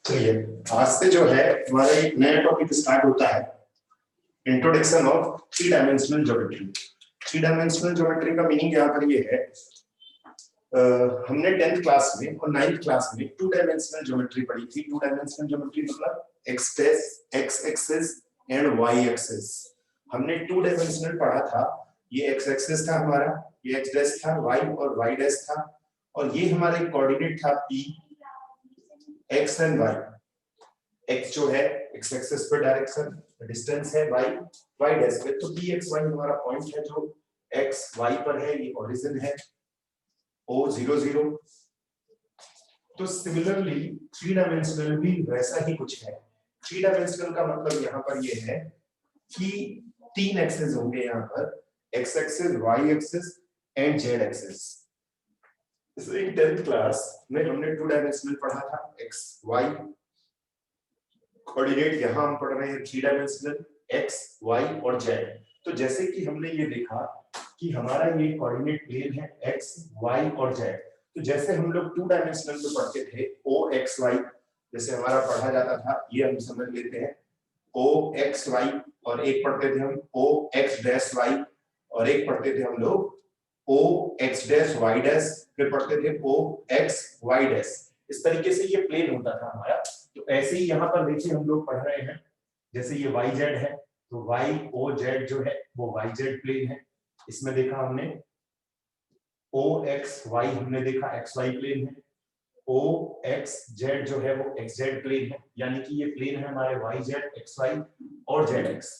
तो ये आज से जो है हमारा एक नया टॉपिक स्टार्ट होता है, introduction of three dimensional geometry. Three dimensional geometry का मीनिंग यहाँ पर ये है, हमने 10th क्लास में और 9th क्लास में टू डायमेंशनल ज्योमेट्री पढ़ी थी। टू डायमेंशनल ज्योमेट्री मतलब x axis and y axis. हमने टू डायमेंशनल पढ़ा था, ये एक्स एक्सिस था हमारा, ये एक्स डैश था, वाई और वाई डैश था, और ये हमारा कोऑर्डिनेट था P, x and y. x जो है x एक्सिस पे डायरेक्शन, डिस्टेंस है y y डैश पे, तो p x y हमारा पॉइंट है जो x y पर है, ये ओरिजिन है o 0 0। तो सिमिलरली थ्री डायमेंशनल भी वैसा ही कुछ है। थ्री डायमेंशनल का मतलब यहाँ पर ये है कि तीन एक्सेस होंगे यहाँ पर, x axis, y axis and z axis. In 10th class में हमने टू डायमेंशनल पढ़ा था, x y कोऑर्डिनेट, यहाँ हम पढ़ रहे हैं थ्री डायमेंशनल x y और z। तो जैसे कि हमने ये देखा कि हमारा ये कोऑर्डिनेट प्लेन है x y और z, तो जैसे हम लोग टू डायमेंशनल में पढ़ते थे o x y, जैसे हमारा पढ़ा जाता था, ये हम समझ लेते हैं o x y, और एक पढ़ते थे हम o x डैश y, और एक पढ़ते थे हम लोग o x dash y dash, फिर पढ़ते थे o x y डैश। इस तरीके से ये प्लेन होता था हमारा। तो ऐसे ही यहाँ पर देखिए हम लोग पढ़ रहे हैं, जैसे ये y z है, तो y o z जो है वो y z प्लेन है। इसमें देखा हमने o x y, हमने देखा x y प्लेन है, o x z जो है वो x z प्लेन है, यानी कि ये प्लेन है हमारे y z x y और z x।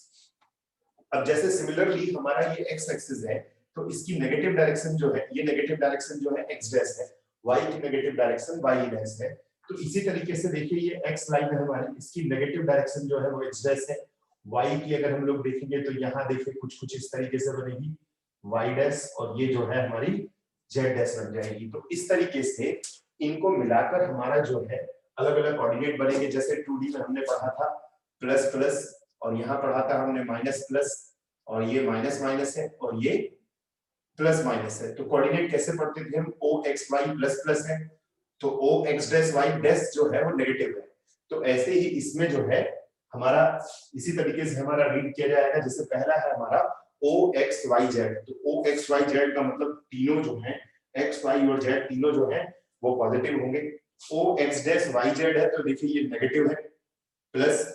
अब जैसे सिमिलरली हमारा ये x एक्सिस है, तो इसकी नेगेटिव डायरेक्शन जो है, ये नेगेटिव डायरेक्शन जो है x डैश है, y की नेगेटिव डायरेक्शन y डैश है। तो इसी तरीके से देखिए ये x लाइन है हमारी, इसकी नेगेटिव डायरेक्शन जो है वो x डैश है। y की अगर हम लोग देखेंगे तो यहाँ देखिए कुछ कुछ इस तरीके से बनेगी y डैश, और ये जो है हमारी z डैश बन जाएगी। तो इस तरीके से इनको मिलाकर हमारा जो है अलग अलग कोऑर्डिनेट बनेंगे। जैसे 2D में हमने पढ़ा था प्लस प्लस, और यहाँ पढ़ा था हमने माइनस प्लस, और ये माइनस माइनस है और ये प्लस माइनस है। तो कोऑर्डिनेट कैसे पढ़ते थे हम, o x y plus plus है, तो o x dash y dash जो है वो नेगेटिव है। तो ऐसे ही इसमें जो है हमारा इसी तरीके से हमारा रीड किया जाएगा। जैसे पहला है हमारा o x y z, तो o x y z का मतलब तीनों जो है x y और z तीनों जो है वो पॉजिटिव होंगे। o x dash y z है, तो देखिए ये नेगेटिव है, प्लस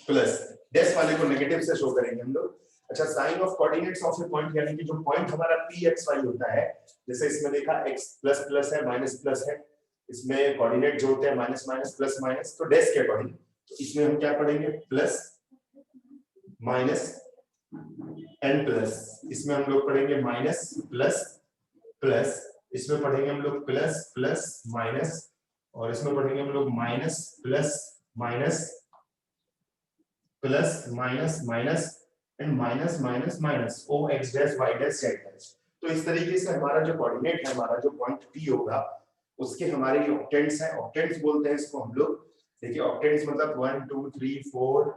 प्लस डैश वाले को नेगेटिव से शो करेंगे हम लोग। अच्छा, sign of coordinates of a point, यानी कि जो पॉइंट हमारा p x y होता है, जैसे इसमें देखा x प्लस प्लस है, माइनस प्लस है, इसमें कोऑर्डिनेट जो होते हैं माइनस माइनस प्लस माइनस, तो डैश के अकॉर्डिंग तो इसमें हम क्या पढ़ेंगे, प्लस माइनस एंड प्लस, इसमें हम लोग पढ़ेंगे माइनस प्लस प्लस, इसमें पढ़ेंगे हम लोग प्लस प्लस माइनस, और इसमें पढ़ेंगे हम लोग minus plus minus plus minus minus and minus minus minus, o x dash y dash z dash. तो इस तरीके से हमारा जो कोऑर्डिनेट है, हमारा जो पॉइंट P होगा, उसके हमारे ये ऑक्टेंट्स हैं, ऑक्टेंट्स बोलते हैं इसको हम लोग। देखिए ऑक्टेंट्स मतलब 1 2 3 4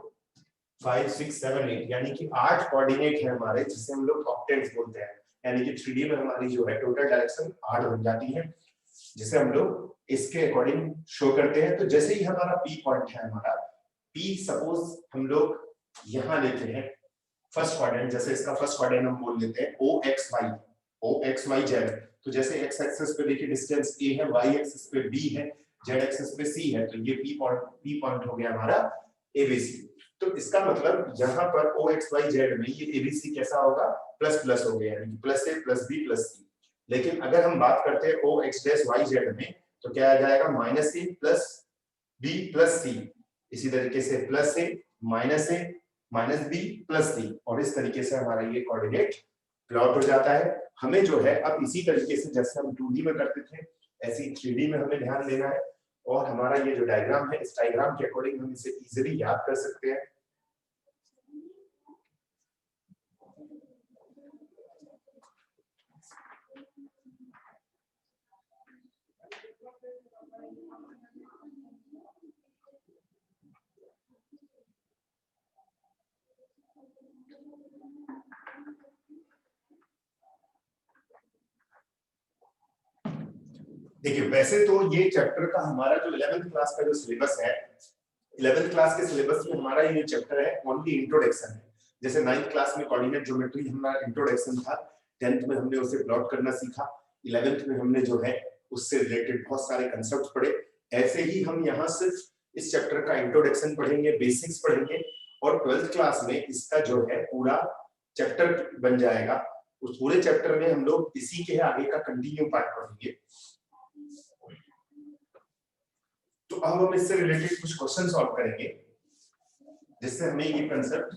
5 6 7 8, यानी कि 8 कोऑर्डिनेट है हमारे, जिसे हम लोग ऑक्टेंट्स बोलते हैं। यानी कि 3D में हमारी जो है टोटल डायरेक्शन 8 बन जाती है, जिसे हम लोग इसके अकॉर्डिंग शो करते हैं। तो जैसे ही हमारा P पॉइंट है, हमारा P सपोज हम लोग यहाँ लेते हैं फर्स्ट क्वाड्रेंट, जैसे इसका फर्स्ट क्वाड्रेंट हम बोल लेते हैं o x y z। तो जैसे x एक्सिस पे देखिए डिस्टेंस a है, y एक्सिस पे b है, z एक्सिस पे c है, तो ये p पॉइंट हो गया हमारा abc। तो इसका मतलब यहाँ पर o x y z में ये abc कैसा होगा, प्लस प्लस हो गया, यानी plus a plus b plus c। लेकिन अगर हम बात करते हैं o x dash y z में, तो क्या आ जाएगा, minus a plus b plus c, इसी तरीके से plus a minus B plus C, और इस तरीके से हमारा ये कोऑर्डिनेट प्लॉट हो जाता है। हमें जो है अब इसी तरीके से जैसे हम 2D में करते थे, ऐसे ही 3D में हमें ध्यान देना है, और हमारा ये जो डायग्राम है, इस डायग्राम के अकॉर्डिंग हम इसे इजीली याद कर सकते हैं। देखिए वैसे तो ये चैप्टर का हमारा जो 11th क्लास का जो सिलेबस है, 11th क्लास के सिलेबस में हमारा ये चैप्टर है ओनली इंट्रोडक्शन है। जैसे 9th क्लास में कोऑर्डिनेट ज्योमेट्री हमारा इंट्रोडक्शन था, 10th में हमने उसे प्लॉट करना सीखा, 11th में हमने जो है उससे रिलेटेड बहुत सारे कंसेप्ट पढ़े। ऐसे ही हम यहाँ सिर्फ इस चैप्टर का इंट्रोडक्शन पढ़ेंगे, बेसिक्स पढ़ेंगे, और 12th क्लास में इसका जो है पूरा चैप्टर बन जाएगा। उस पूरे चैप्टर में हम लोग इसी के आगे का कंटिन्यू पार्ट पढ़ेंगे। तो तो अब हम इससे रिलेटेड कुछ क्वेश्चन सॉल्व करेंगे जिससे हमें ये कंसेप्ट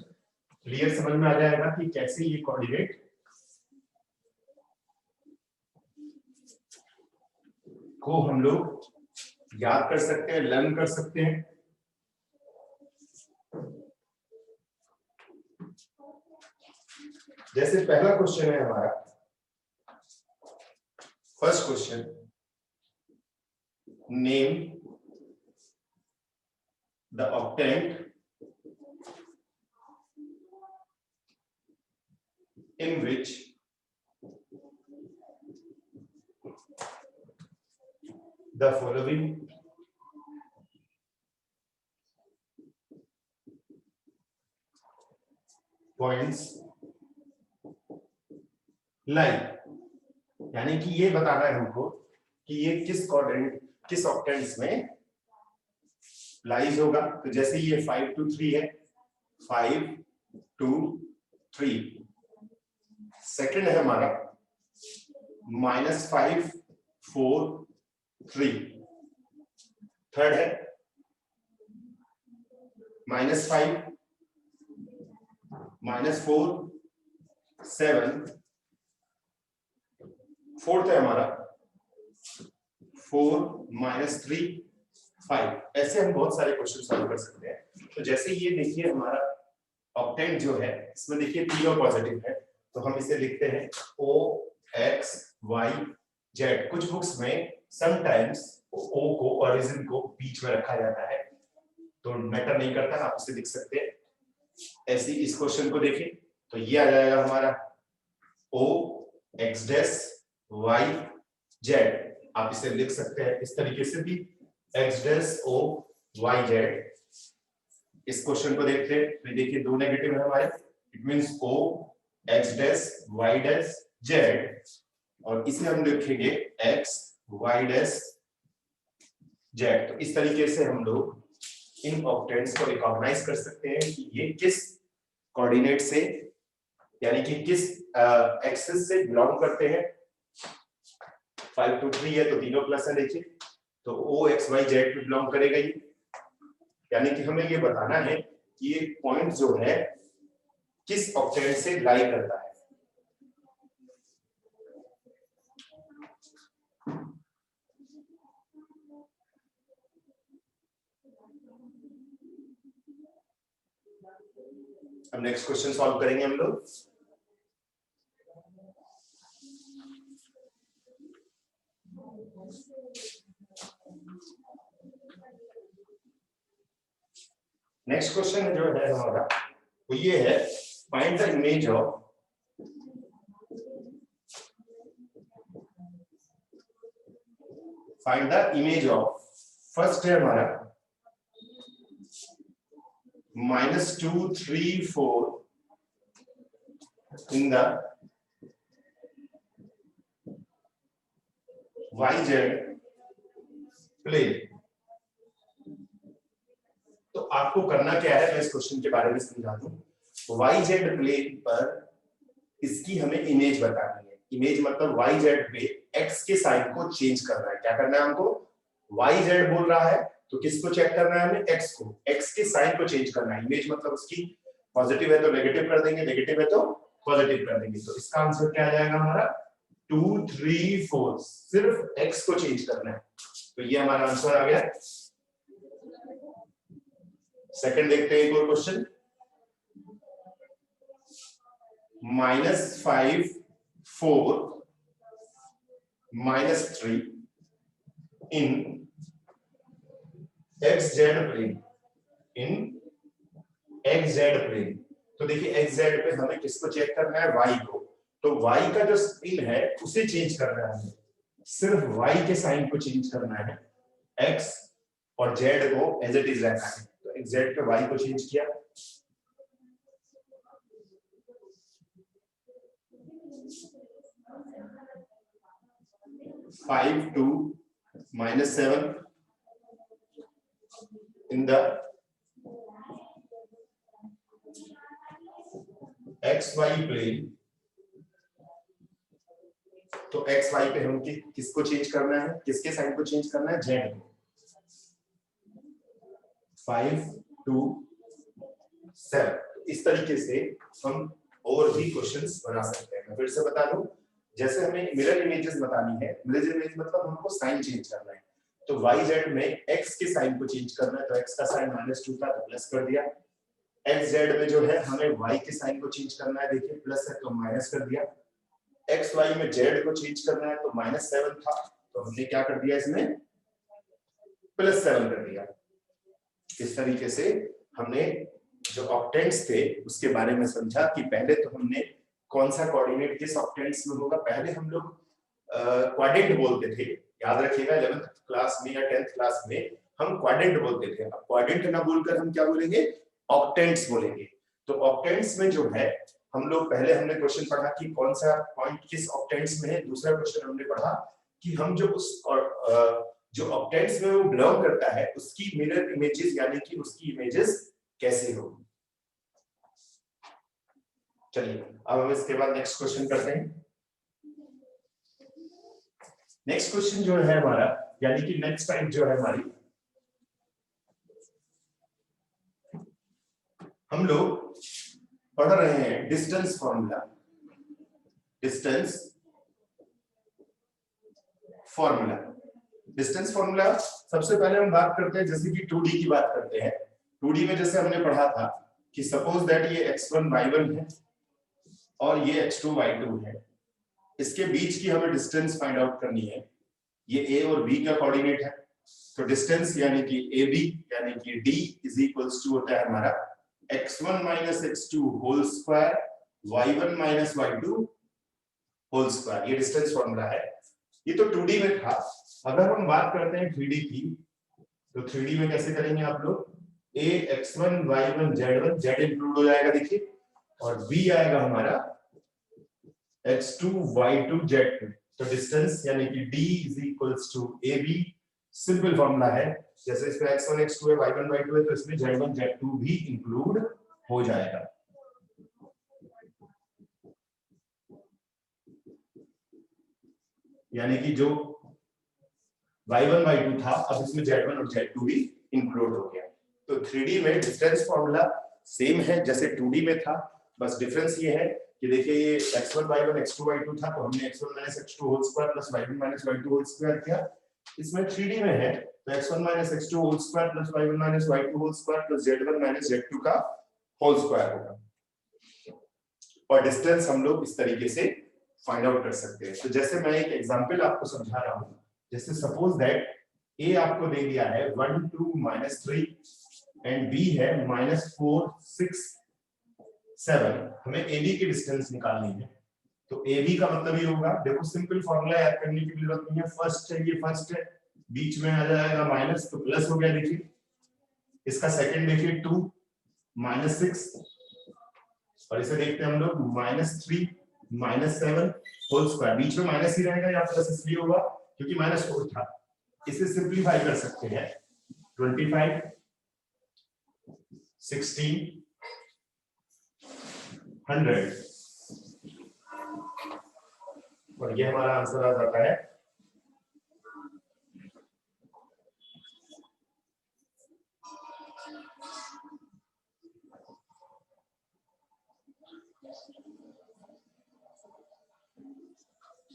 क्लियर समझ में आ जाएगा कि कैसे ये कोऑर्डिनेट को हम लोग याद कर सकते हैं, लर्न कर सकते हैं। जैसे पहला क्वेश्चन है हमारा, first question, name the octant in which the following points lie, यानी कि ये बताना है हमको कि ये किस कोऑर्डिनेट, किस ऑक्टेंट्स में लाइज होगा। तो जैसे ये 5 2 3 है, 5 2 3। सेकंड है हमारा -5 4 3। थर्ड है -5 -4 7। फोर्थ है हमारा 4 -3 5। ऐसे हम बहुत सारे क्वेश्चन सॉल्व कर सकते हैं। तो जैसे ये देखिए हमारा ऑक्टेंट जो है, इसमें देखिए तीनों पॉजिटिव है, तो हम इसे लिखते हैं O X Y Z। कुछ बुक्स में समटाइम्स O को, ओरिजिन को बीच में रखा जाता है, तो मैटर नहीं करता, आप इसे लिख सकते हैं। ऐसे इस क्वेश्चन को देखें तो ये आ जाएगा हमारा O X dash Y Z। आप इसे लिख सकते हैं इस तरीके से भी, X dash O Y Z। इस क्वेश्चन को देखते हैं तो देखिए दो नेगेटिव है हमारे, it means O X dash Y dash Z, और इसे हम लिखेंगे X Y डैश Z। तो इस तरीके से हम लोग इन ऑक्टेंट्स को रिकॉग्नाइज कर सकते हैं कि ये किस कोऑर्डिनेट से, यानी कि किस एक्सिस से बिलोंग करते हैं। 5 2 3 है तो तीनों प्लस है, देखिए तो O X Y Z पे बिलोंग करेगा ये। यानी कि हमें ये बताना है कि ये पॉइंट जो है किस ऑक्टेंट से लाई करता है। अब नेक्स्ट क्वेश्चन सॉल्व करेंगे हम लोग। नेक्स्ट क्वेश्चन जो है हमारा वो ये है, find the image of first है हमारा -2 3 4 इन द YZ प्लेन। तो आपको करना क्या है, मैं इस क्वेश्चन के बारे में समझा दूं। YZ प्लेन पर इसकी हमें इमेज बतानी है। इमेज मतलब YZ पे x के साइन को चेंज करना है। क्या करना है हमको, YZ बोल रहा है तो किसको चेक करना है हमें, x को, x के साइन को चेंज करना है। इमेज मतलब उसकी पॉजिटिव है तो नेगेटिव कर देंगे, नेगेटिव है तो पॉजिटिव कर देंगे। तो इसका आंसर क्या आ जाएगा हमारा 2 3 4, सिर्फ x को चेंज करना है। तो ये हमारा आंसर आ गया। सेकंड देखते हैं एक और क्वेश्चन, -5 4 -3 इन XZ प्लेन, इन XZ प्लेन। तो देखिए XZ पे हमें किसको चेक करना है, Y को। तो Y का जो स्पिन है उसे चेंज करना है, सिर्फ Y के साइन को चेंज करना है, X और Z को एज इट इज रहना है। तो XZ पे Y को चेंज किया, -5 2 -7 in the XY प्लेन। तो XY पे हम किसको चेंज करना है, किसके साइन को चेंज करना है, Z को। 5 2 7। इस तरीके से हम और भी क्वेश्चंस बना सकते हैं। मैं फिर से बता दूं, जैसे हमें मिरर इमेजेस बतानी है, मिरर इमेज मतलब हमको साइन चेंज करना है, तो y z में x के साइन को चेंज करना है, तो x का साइन -2 था तो प्लस कर दिया। x z में जो है हमें y के साइन को चेंज करना है, देखिए प्लस है तो माइनस कर दिया। x y में z को चेंज करना है तो -7 था तो हमने क्या कर दिया, इसमें +7 कर दिया। इस तरीके से हमने जो ऑक्टेंट्स थे उसके बारे में समझा कि पहले तो हमने कौन सा कोऑर्डिनेट किस ऑक्टेंट्स में होगा। पहले हम लोग क्वाड्रेंट बोलते थे, याद रखिएगा 11th क्लास में या 10th क्लास में हम क्वाड्रेंट बोलते थे। अब क्वाड्रेंट ना बोलकर हम क्या बोलेंगे, ऑक्टेंट्स बोलेंगे। तो ऑक्टेंट्स में जो है हम लोग पहले हमने क्वेश्चन पढ़ा कि कौन सा पॉइंट किस ऑक्टेंट्स में है। दूसरा क्वेश्चन हमने पढ़ा कि हम जो उस जो ऑक्टेंट्स में वो बिलोंग करता है उसकी मिरर इमेजेस यानी कि उसकी इमेजेस कैसे होगी। चलिए अब हम इसके बाद नेक्स्ट क्वेश्चन करते हैं। नेक्स्ट क्वेश्चन जो है हमारा, यानी कि नेक्स्ट टाइप जो है हमारी, हम लोग पढ़ रहे हैं distance formula. Distance formula, distance formula सबसे पहले हम बात करते हैं जैसे कि 2D की बात करते हैं। 2D में जैसे हमने पढ़ा था कि सपोज दैट ये x1 y1 है और ये x2 y2 है, इसके बीच की हमें डिस्टेंस फाइंड आउट करनी है। ये a और b का कोऑर्डिनेट है, तो डिस्टेंस यानी कि ab यानी कि d इज इक्वल्स टू होता है हमारा x1 minus x2 whole square y1 minus y2 whole square. ये डिस्टेंस फॉर्मूला है। ये तो 2D में था। अगर हम बात करते हैं 3D की, तो 3D में कैसे करेंगे आप लोग, a x1 y1 z1 z include हो जाएगा देखिए, और b आएगा हमारा x2 y2 z2। तो डिस्टेंस यानी कि d is equals to ab। Simple formula है, जैसे इसमें x1 x2 है y1 y2 है तो इसमें z1 z2 भी इंक्लूड हो जाएगा। यानी कि जो y1 y2 था अब इसमें z1 और z2 भी इंक्लूड हो गया। तो 3D में डिस्टेंस फॉर्मूला सेम है जैसे 2D में था, बस डिफरेंस ये है कि देखिए ये x1 y1 x2 y2 था तो हमने x1 x2 whole square plus y1 y2 whole square किया। इसमें 3D में है तो x1 x2 whole square plus y1 y2 whole square plus z1 z2 का होल स्क्वायर होगा। और डिस्टेंस हम लोग इस तरीके से फाइंड आउट कर सकते हैं। तो जैसे मैं एक एग्जांपल आपको समझा रहा हूं, जैसे सपोज दैट a आपको दे दिया है 1 2 -3 एंड b है -4 6 7। हमें ab की डिस्टेंस निकालनी है। तो ab का मतलब ये होगा, देखो सिंपल फॉर्मूला याद करने की जरूरत नहीं है, फर्स्ट है ये फर्स्ट है, बीच में आ जाएगा माइनस तो प्लस हो गया देखिए। इसका सेकंड देखिए 2 -6 और इसे देखते हैं हम लोग -3 -7 होल स्क्वायर। बीच में माइनस ही रहेगा या प्लस इसलिए होगा क्योंकि -4 था। इसे सिंपलीफाई कर सकते हैं 25 16 100 और ये हमारा आंसर आ जाता है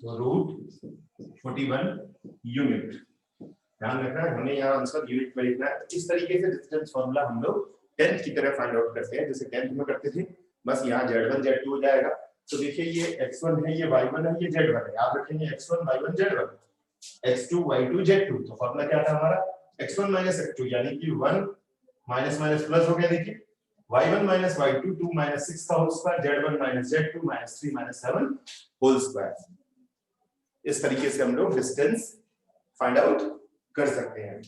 √41 यूनिट। ध्यान रखना है हमें यहाँ आंसर यूनिट में लिखना है। इस तरीके से डिस्टेंस फॉर्मूला हम लोग 10th की तरह फाइंड आउट करते हैं जैसे 10th में करते थे। बस यहाँ z1 z2 हो जाएगा। तो देखिए ये x1 है, ये y1 है, ये z1 है। याद रखेंगे x1 y1 z1 x2 y2 z2। तो फॉर्मूला क्या था हमारा, x1 x2 यानी कि 1 माइनस माइनस प्लस हो गया देखिए, y1 y2 2 6 का whole square z1 z2 -3 -7 whole square. इस तरीके से हम लोग डिस्टेंस फाइंड आउट कर सकते हैं।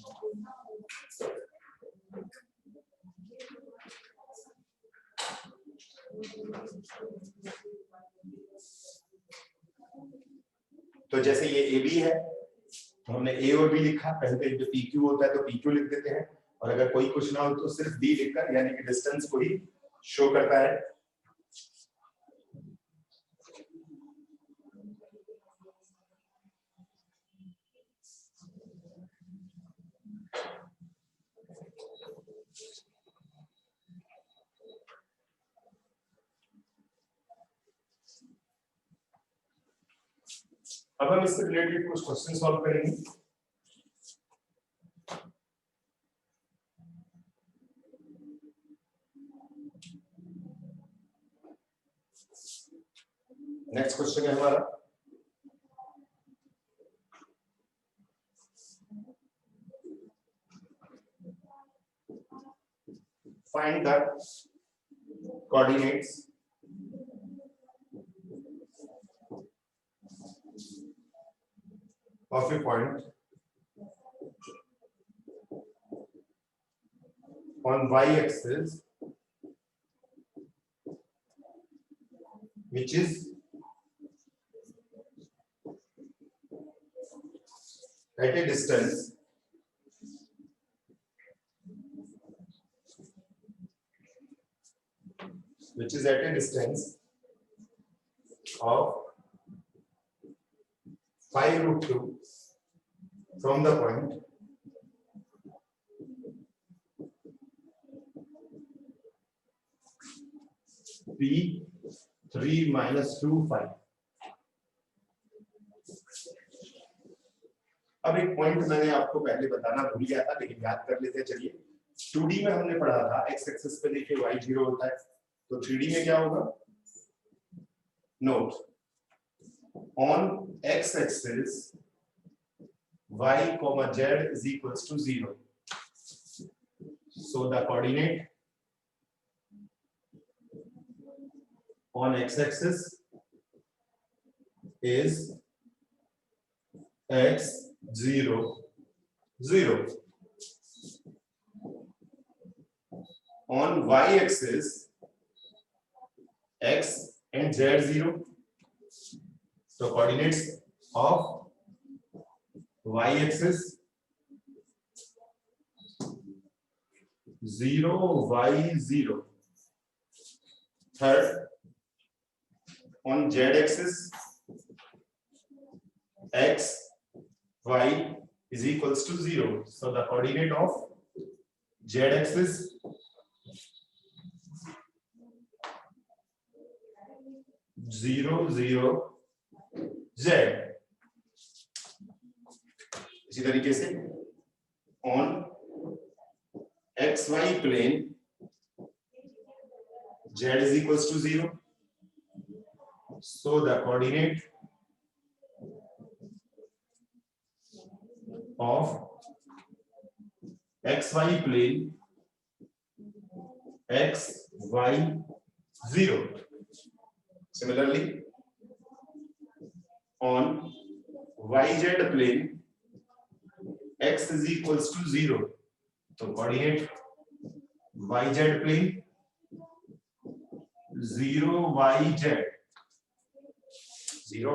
तो जैसे ये AB है तो हमने A और B लिखा, पहले जो PQ होता है तो PQ लिख देते हैं, और अगर कोई कुछ ना हो तो सिर्फ D लिखकर, यानी कि डिस्टेंस को ही शो करता है। अब हम इससे रिलेटेड कुछ क्वेश्चन सॉल्व करेंगे। नेक्स्ट क्वेश्चन है हमारा find the coordinates of a point on y-axis which is at a distance of 5√2 from the point P3 - 2, 5। अब एक पॉइंट मैंने आपको पहले बताना भूल गया था, लेकिन याद कर लेते हैं। चलिए, 2D में हमने पढ़ा था x एक्सिस पे देखिए y 0 होता है, तो 3D में क्या होगा? Note, on x axis y, z is equals to 0. So the coordinate on x axis is x 0 0. On y axis x and z 0. So coordinates of y axis 0 y 0. Third, on z axis x y is equals to 0. So the coordinate of z axis zero zero z। इसी तरीके से on xy plane z is equals to 0. So the coordinate of xy plane x y 0. Similarly, on yz plane x is equals to 0. So coordinate yz plane 0 yz 0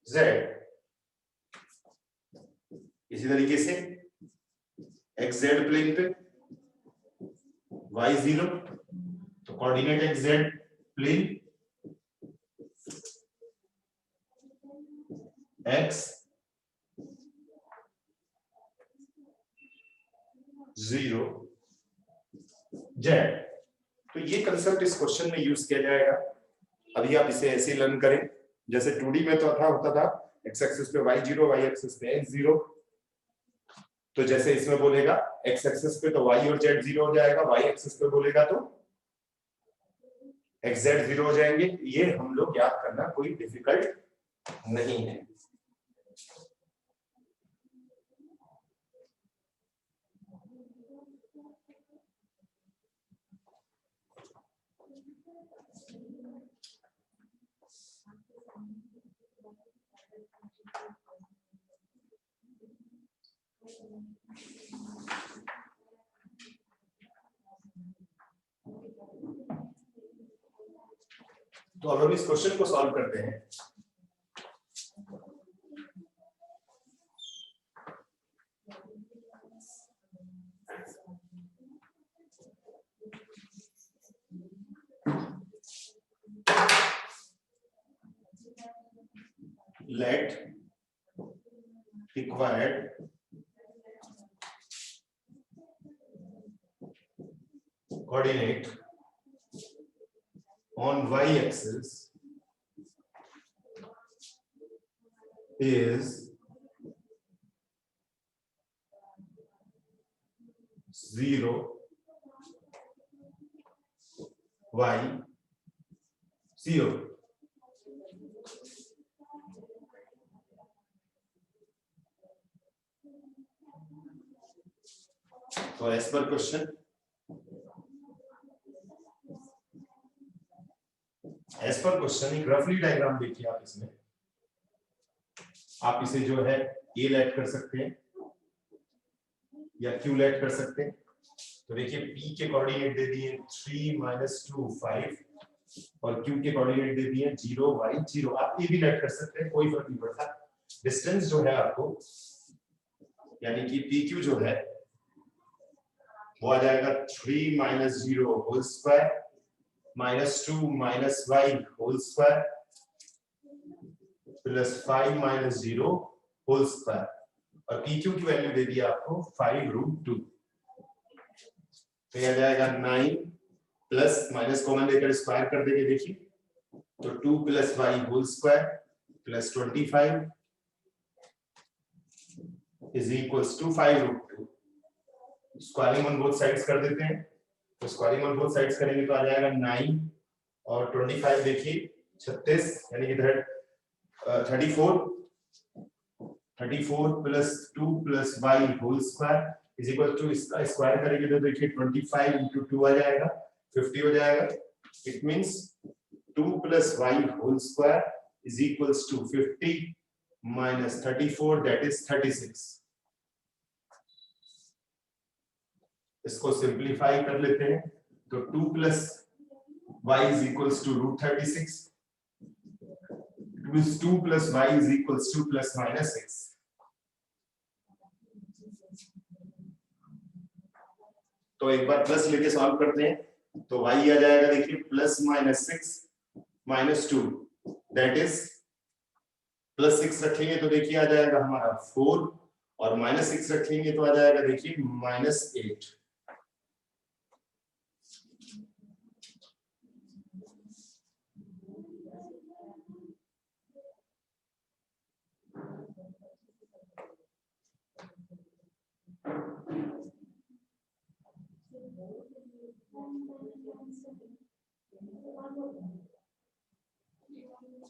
yz। इसी तरीके से xz plane पे y 0, तो coordinate xz plane x 0 z। तो ये concept इस question में use किया जाएगा। अभी आप इसे ऐसे लर्न करें, जैसे 2D में तो होता था x एक्सिस पे y 0, y एक्सिस पे x 0। तो जैसे इसमें बोलेगा x एक्सिस पे तो y और z 0 हो जाएगा, y एक्सिस पे बोलेगा तो x z 0 हो जाएंगे। ये हम लोग याद करना कोई डिफिकल्ट नहीं है। तो अब हम इस क्वेश्चन को सॉल्व करते हैं। Let required coordinate on y axis is 0 y 0. तो एज पर क्वेश्चन, एक रफली डायग्राम देखिए आप इसमें, आप इसे जो है ए लेट कर सकते हैं या क्यू लेट कर सकते हैं। तो देखिए पी के कोऑर्डिनेट दे दिए 3 - 2 5 और क्यू के कोऑर्डिनेट दे दिए 0 y 0। आप ए भी लेट कर सकते हैं, कोई फर्क नहीं पड़ता। डिस्टेंस जो है आपको, यानी कि पी क्यू जो है वो आ जाएगा 3 - 0 whole square -2 - y whole square plus 5 - 0 whole square, और पी क्यू की वैल्यू दे दी आपको 5√2। तो यह आ जाएगा 9 प्लस माइनस कॉमन लेकर स्क्वायर कर देंगे, देखिए तो 2 + y whole square plus 25 is equals to 5√2। Squaring on both sides कर देते हैं, तो स्क्वायरिंग ऑन बोथ साइड्स करेंगे तो आ जाएगा 9 और 25 देखिए 36, यानी कि 34 plus 2 + y whole square is equal to, इसका स्क्वायर करेंगे तो देखिए 25 × 2 आ जाएगा 50 हो जाएगा। It means 2 + y whole square is equals to 50 - 34 that is 36। इसको सिंपलीफाई कर लेते हैं तो 2 + y is equals to √36, 2 + y is equals to ±6। तो एक बार प्लस लेके सॉल्व करते हैं तो y आ जाएगा देखिए +6 - 2 दैट इज +6 रखेंगे तो देखिए आ जाएगा हमारा 4 और -6 रखेंगे तो आ जाएगा देखिए -8।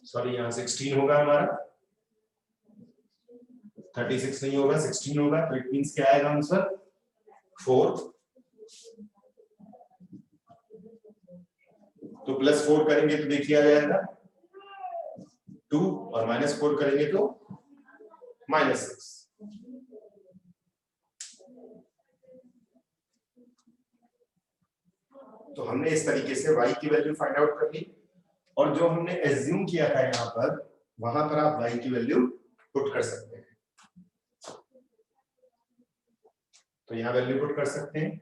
सॉरी, यहाँ 16 होगा हमारा, 36 नहीं होगा, 16 होगा। तो इट मींस क्या आएगा आंसर 4। तो +4 करेंगे तो देखिए आ जाएगा 2 और -4 करेंगे तो -6। तो हमने इस तरीके से y की वैल्यू फाइंड आउट कर ली, और जो हमने एज्यूम किया था यहाँ पर, वहां पर आप y की वैल्यू पुट कर सकते हैं। तो यहाँ वैल्यू पुट कर सकते हैं,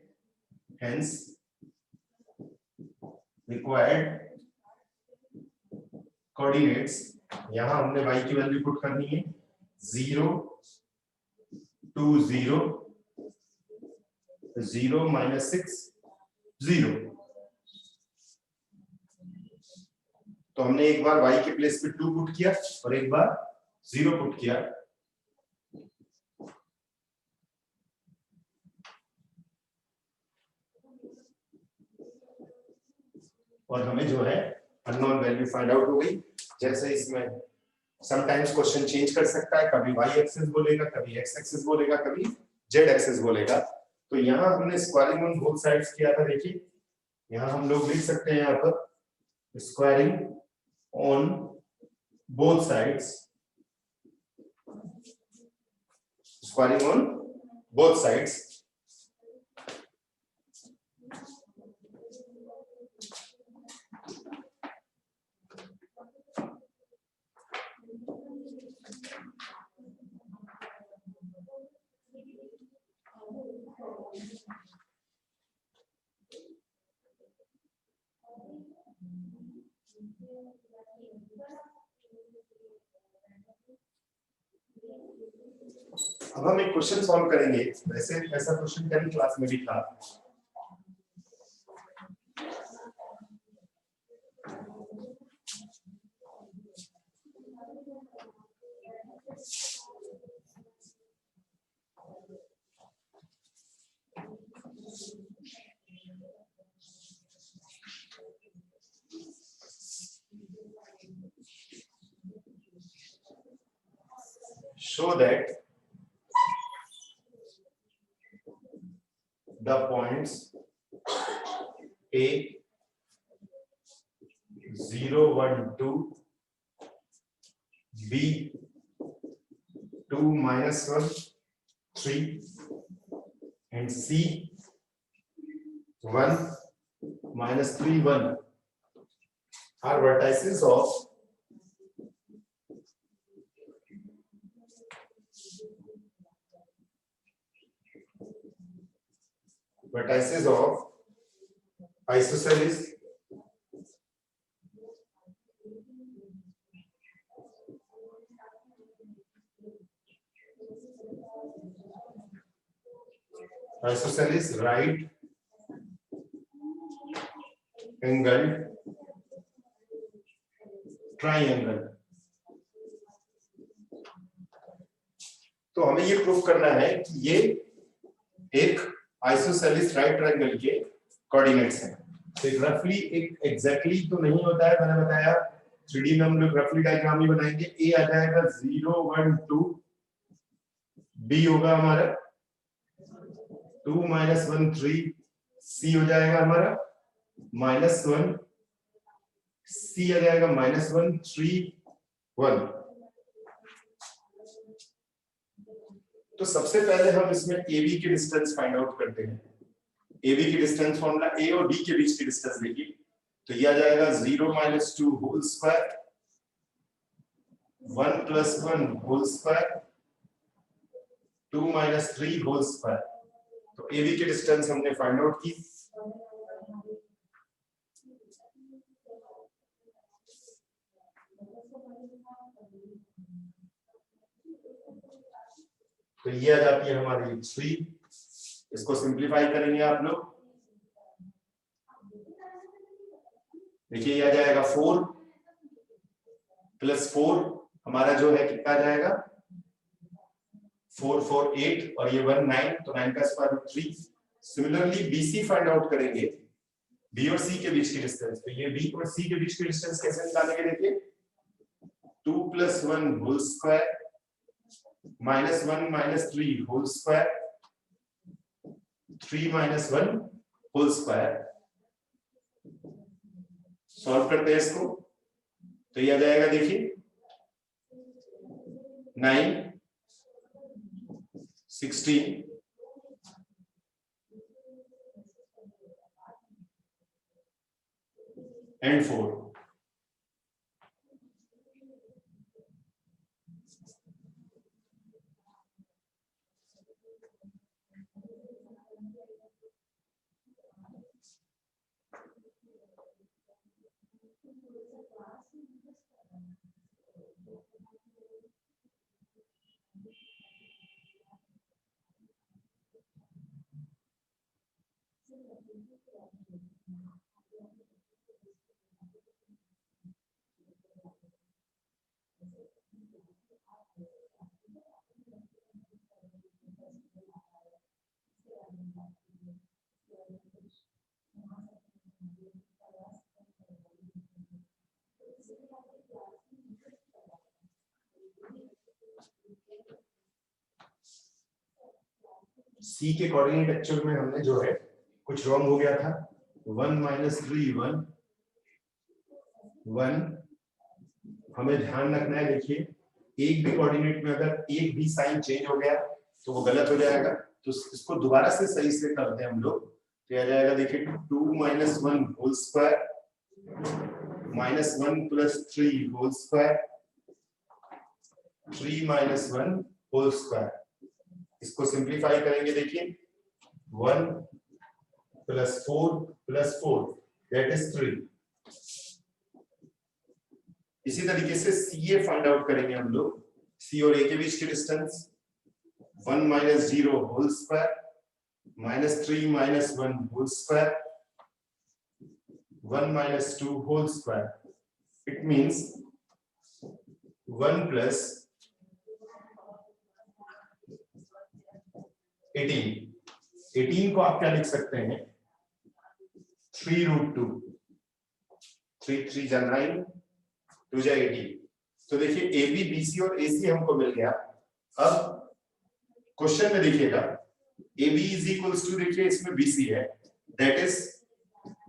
हेंस रिक्वायर्ड कोऑर्डिनेट्स, यहाँ हमने y की वैल्यू पुट करनी है 0 2 0 0 -6 0। तो हमने एक बार y के प्लेस पे 2 पुट किया और एक बार 0 पुट किया। और हमें जो है अननोन वैल्यू फाइंड आउट हो गई। जैसे इसमें समटाइम्स क्वेश्चन चेंज कर सकता है, कभी y एक्सिस बोलेगा, कभी x एक्सिस बोलेगा, कभी z एक्सिस बोलेगा। तो यहाँ हमने स्क्वायरिंग ऑन बोथ साइड्स किया था, देखिए यहाँ हम लोग लिख सकते हैं यहाँ पर squaring on both sides, squaring on both sides. अब हम एक क्वेश्चन सॉल्व करेंगे। वैसे ऐसा क्वेश्चन कल क्लास में भी था। show that the points A 0, 1, 2, B 2, -1, 3 and C 1, -3, 1 are vertices of isosceles right angled triangle। तो हमें ये प्रूफ करना है कि ये एक आइसोसेलेस राइट ट्रायंगल के कोऑर्डिनेट्स हैं। तो रफली एक एग्जैक्टली तो नहीं होता है, मैंने बताया 3D में हम लोग रफली डायग्राम ही बनाएंगे। ए आ जाएगा 0, 1, 2, बी होगा हमारा 2, -1, 3, सी हो जाएगा हमारा -1, सी आ जाएगा -1, 3, 1। तो सबसे पहले हम इसमें AB की डिस्टेंस फाइंड आउट करते हैं। AB की डिस्टेंस फॉर्मूला A और B के बीच की डिस्टेंस देखिए, तो ये आ जाएगा 0 - 2 whole square 1 + 1 whole square 2 - 3 whole square. तो AB की डिस्टेंस हमने फाइंड आउट की। तो ये आ जाती है हमारी 3। इसको सिंपलीफाई करेंगे आप लोग, देखिए ये आ जाएगा 4 + 4 हमारा जो है कितना आ जाएगा 4, 4, 8 और ये 1, 9, तो 9 का square root 3। Similarly BC find out करेंगे, B और C के बीच की डिस्टेंस। तो ये B और C के बीच की डिस्टेंस कैसे निकालेंगे, देखिए 2 + 1 whole square -1 - 3 whole square 3 - 1 whole square. Solve करते हैं इसको, तो ये आ जाएगा देखिए 9, 16 and 4। C के कोऑर्डिनेट एक्चुअल में हमने जो है कुछ रॉन्ग हो गया था। 1 - 3 1 1 हमें ध्यान रखना है। देखिए एक भी कोऑर्डिनेट में अगर एक भी साइन चेंज हो गया तो वो गलत हो जाएगा। तो इसको दोबारा से सही से करते हैं हम लोग, तो आ जाएगा देखिए 2 - 1 whole square -1 + 3 whole square 3 - 1 whole square. इसको सिंपलीफाई करेंगे, देखिए 1 + 4 + 4 दैट इज 3। इसी तरीके से CA फाइंड आउट करेंगे हम लोग। C और A के बीच की distance 1 - 0 whole square -3 - 1 whole square 1 - 2 whole square. It means 1 + 18 को आप क्या लिख सकते हैं 3√2, 3 3 जा 9, 2 जा 18। तो देखिए ए बी बी सी और ए सी हमको मिल गया। अब क्वेश्चन में देखिएगा A B is equals to, देखिए इसमें बी सी है, that is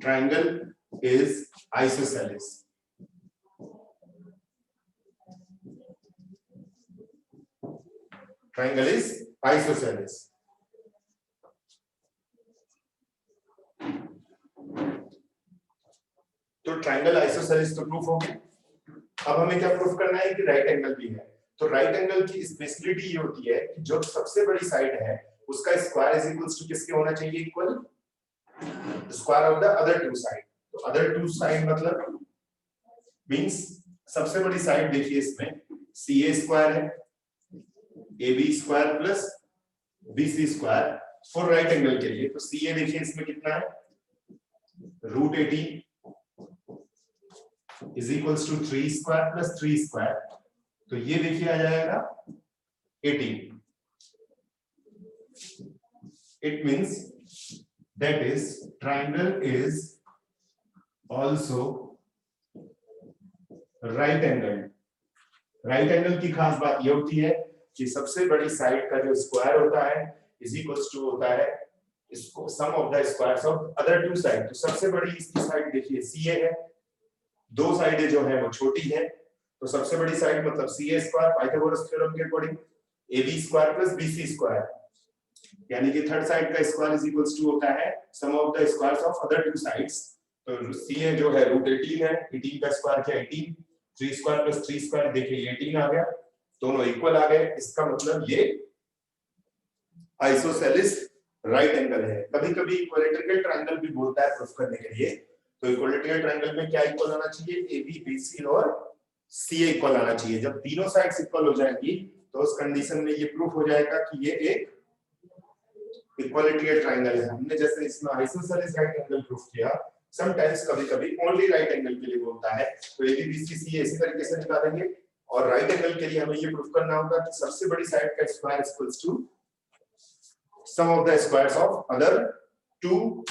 triangle is isosceles. Triangle is isosceles. तो ट्राइंगल आइसोसेलेस तो प्रूफ हो गया। अब हमें क्या प्रूफ करना है कि राइट एंगल भी है। तो राइट एंगल की स्पेशलिटी ये होती है कि जो सबसे बड़ी साइड है उसका स्क्वायर इज इक्वल्स टू किसके होना चाहिए, equal square of the other two side. तो अदर टू साइड मतलब मींस सबसे बड़ी साइड देखिए इसमें सी ए स्क्वायर है, A B square plus B C square for right angle के लिए। तो सी ए देखिए इसमें कितना है √18 is equals to 3 square plus 3 square. तो ये देखिए आ जाएगा 18। It means that is triangle is also right angle. Right angle की खास बात ये होती है कि सबसे बड़ी साइड का जो स्क्वायर होता है इज इक्वल्स टू होता है इसको sum of the squares of other two side. तो सबसे बड़ी इसकी साइड देखिए सी ए है, दो साइडें जो है वो छोटी है, तो सबसे बड़ी साइड मतलब C A square Pythagoras theorem के according A B square plus B C square, यानी कि थर्ड साइड का स्क्वायर इज इक्वल्स टू होता है sum of the squares of other two sides. तो सी ए जो है √18 है, 18 का स्क्वायर क्या 18, 3 स्क्वायर प्लस 3 स्क्वायर देखिए 18 आ गया, दोनों इक्वल आ गए। इसका मतलब ये आइसोसेलेस राइट एंगल है। कभी कभी इक्विलैटरल ट्रायंगल भी बोलता है प्रूफ करने के लिए। तो इक्विलैटरल ट्रायंगल में क्या इक्वल होना चाहिए, ए बी बी सी और सी ए इक्वल आना चाहिए। जब तीनों साइड्स इक्वल हो जाएंगी तो उस कंडीशन में ये प्रूफ हो जाएगा कि ये एक इक्विलैटरल ट्रायंगल है। हमने जैसे इसमें आइसोसेलेस राइट एंगल प्रूफ किया, समटाइम्स कभी कभी ओनली राइट एंगल के लिए बोलता है। तो ए बी बी सी सी इसी तरीके से निकालेंगे। और राइट एंगल के लिए हमें ये प्रूफ करना होगा कि सबसे बड़ी साइड का square equals to sum of the squares of other two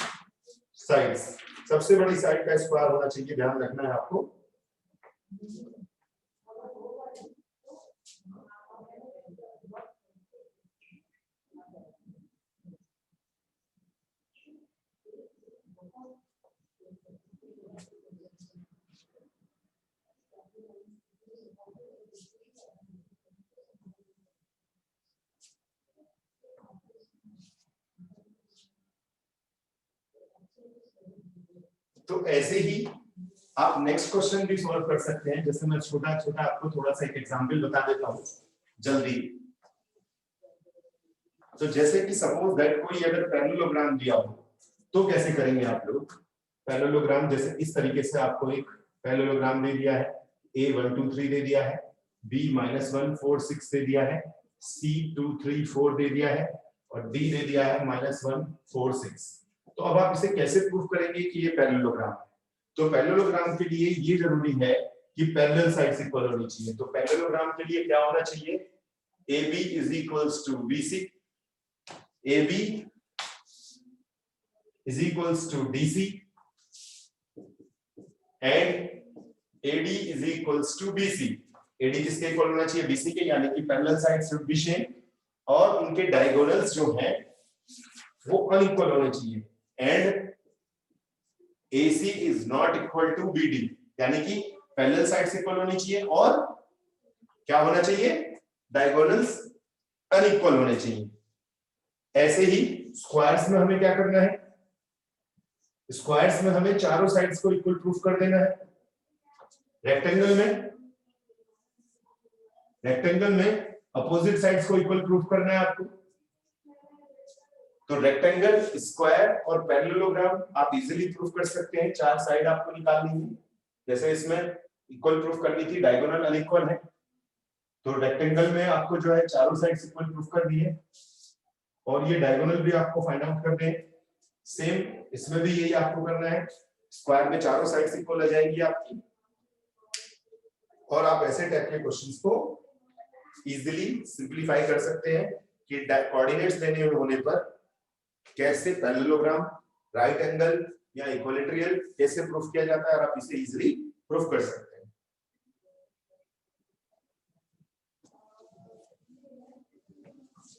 sides. सबसे बड़ी साइड का स्क्वायर होना चाहिए, ध्यान रखना है आपको। तो ऐसे ही आप नेक्स्ट क्वेश्चन भी सॉल्व कर सकते हैं। जैसे मैं छोटा छोटा आपको थोड़ा सा एक एग्जांपल बता देता हूं जल्दी। तो जैसे कि सपोज दैट कोई अगर पैरेललोग्राम दिया हो तो कैसे करेंगे आप लोग। पैरेललोग्राम जैसे इस तरीके से आपको एक पैरेललोग्राम दे दिया है, a 1 2 3 दे दिया है, b -1 4 6 दे दिया है, c 2 3 4 दे दिया है और d दे दिया है -1 4 6। तो अब आप इसे कैसे प्रूफ करेंगे कि ये पैरेललोग्राम है। तो पैरेललोग्राम के लिए ये जरूरी है कि पैरेलल साइड्स इक्वल होनी चाहिए। तो पैरेललोग्राम के लिए क्या होना चाहिए, AB is equals to BC, AB is equals to DC and AD is equals to BC। AD किसके इक्वल होना चाहिए, BC के, यानी कि parallel sides should be same और उनके डायगोनल्स जो हैं वो अनइक्वल होने चाहिए। And AC is not equal to BD, यानी कि पैरेलल साइड्स इक्वल होनी चाहिए और क्या होना चाहिए, डायगोनल्स अनइक्वल होने चाहिए। ऐसे ही स्क्वायर्स में हमें क्या करना है, स्क्वायर्स में हमें चारों साइड्स को इक्वल प्रूफ कर देना है। रेक्टेंगल में अपोजिट साइड्स को इक्वल प्रूफ करना है आपको। तो रेक्टेंगल, स्क्वायर और पैरेललोग्राम आप इजीली प्रूफ कर सकते हैं। चार साइड आपको निकालनी है, जैसे इसमें इक्वल प्रूफ करनी थी, डायगोनल अनइक्वल है, तो रेक्टेंगल में आपको जो है चारों साइड्स इक्वल प्रूफ कर दिए और ये डायगोनल भी आपको फाइंड आउट करने हैं। सेम इसमें भी यही आपको करना है, स्क्वायर में चारों साइड्स इक्वल आ जाएंगी आपकी और आप ऐसे टाइप के क्वेश्चंस को इजीली सिंपलीफाई कर सकते हैं कि कोऑर्डिनेट्स देने होने पर कैसे पैरेललोग्राम, राइट एंगल या इक्विलैटरल कैसे प्रूफ किया जाता है, और आप इसे इजीली प्रूफ कर सकते हैं।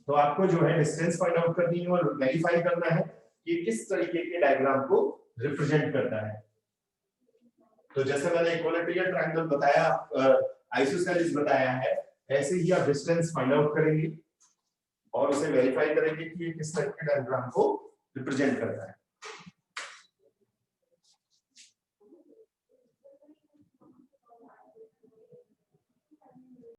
तो आपको जो है डिस्टेंस फाइंड आउट करनी है और वेरीफाई करना है कि किस तरीके के डायग्राम को रिप्रेजेंट करता है। तो जैसे मैंने इक्विलैटरल ट्रायंगल बताया, आइसोसेलेस बताया है, ऐसे ही आप डिस्टेंस फाइंड आउट करेंगे और उसे वेरीफाई करेंगे कि ये किस तरह के डायग्राम को रिप्रेजेंट करता है।